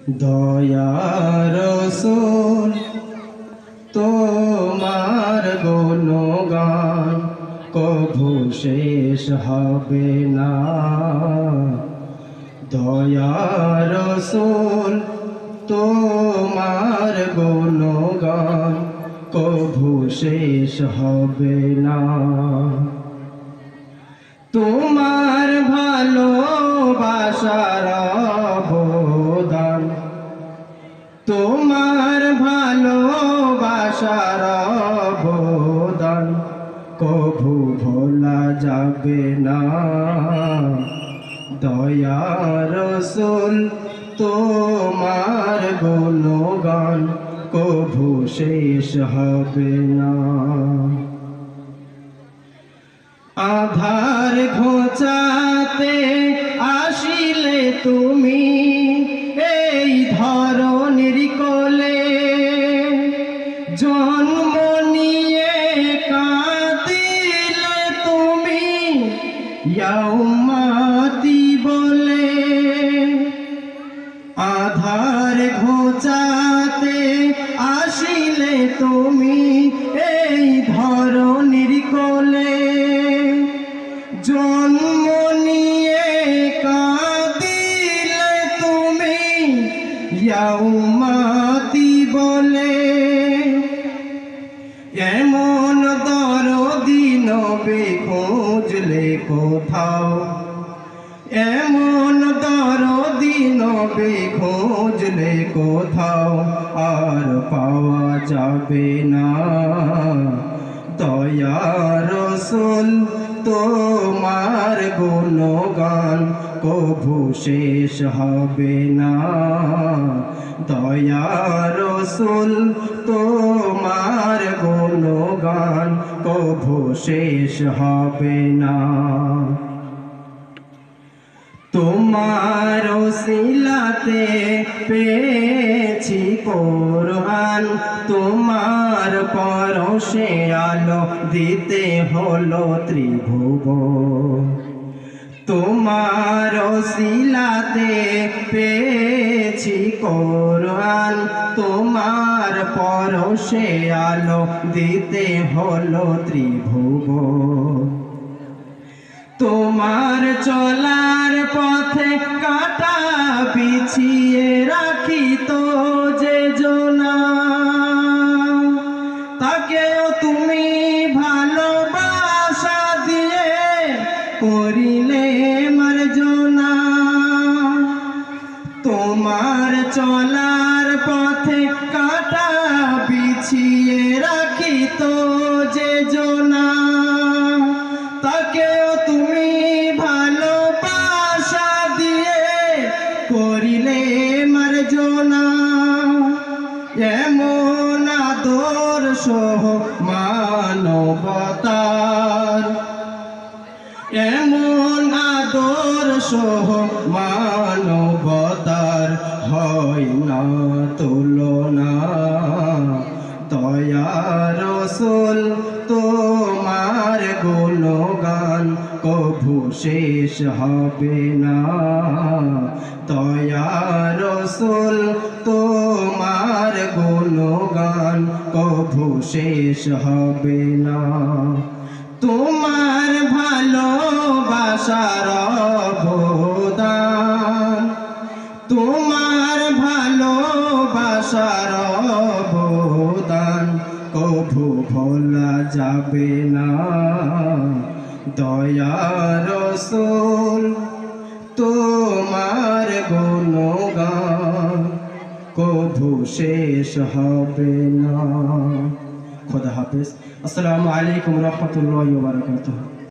দয়া রাসূল তোমার গুণগান কভু শেষ হবে না। দয়া রাসূল তোমার গুণগান কভু শেষ হবে না। তোমার ভালোবাসার অবদান, তোমার ভালোবাসার অবদান কভু ভোলা যাবে না। দয়া রাসূল তোমার গুণগান কভু শেষ হবে না। আধার ঘোচাতে আসিলে তুমি এই ধরণীর কোলে, জন্ম নিয়ে কাঁদিলে তুমি ইয়া উম্মতি বলে। আধার ঘোচাতে আসিলে তুমি এই ধরণীর কোলে, জন্ম নিয়ে কাঁদিলে তুমি ইয়া উম্মতি বলে। এমন দরদি নবী খুঁজলে কোথাও, এমন দরদি নবী খুঁজলে কোথাও আর পাওয়া যাবে না। দয়া রাসূল তোমার গুণগান কভু শেষ হবে না। দয়া রাসূল তোমার গুণগান কভু শেষ হবে না। তোমার ওসিলাতে পেয়েছি কোরআন, তোমার পরশে আলো দিতে হলো ত্রিভুবন। তোমার ওসিলাতে পেয়েছি কোরআন, তোমার পরশে আলো দিতে হলো ত্রিভুবন। তোমার চলার পথে কাঁটা বিছিয়ে রাখিত যে জনা, তাকেও তুমি ভালোবাসা দিয়ে করিলে মার্জনা। তোমার চলার পথে কাঁটা বিছিয়ে রাখিত যে জনা, তাকেও তুমি ভালোবাসা দিয়ে করিলে মার্জনা। এমন আদর্শ মানবতার, এমন আদর্শ মানবতার হয় না তুলনা। দয়া রাসূল তোমার গুণগান কভু শেষ হবে না। দয়া রাসূল তোমার গুণগান কভু শেষ হবে না। তোমার ভালোবাসার অবদান, তোমার ভালোবাসার অবদান কভু ভোলা যাবে না। দয়া রাসূল তোমার গুণগান কভু শেষ হবে না। খোদা হাফেজ। আসসালামু আলাইকুম ওয়া রাহমাতুল্লাহি ওয়া বারাকাতুহু।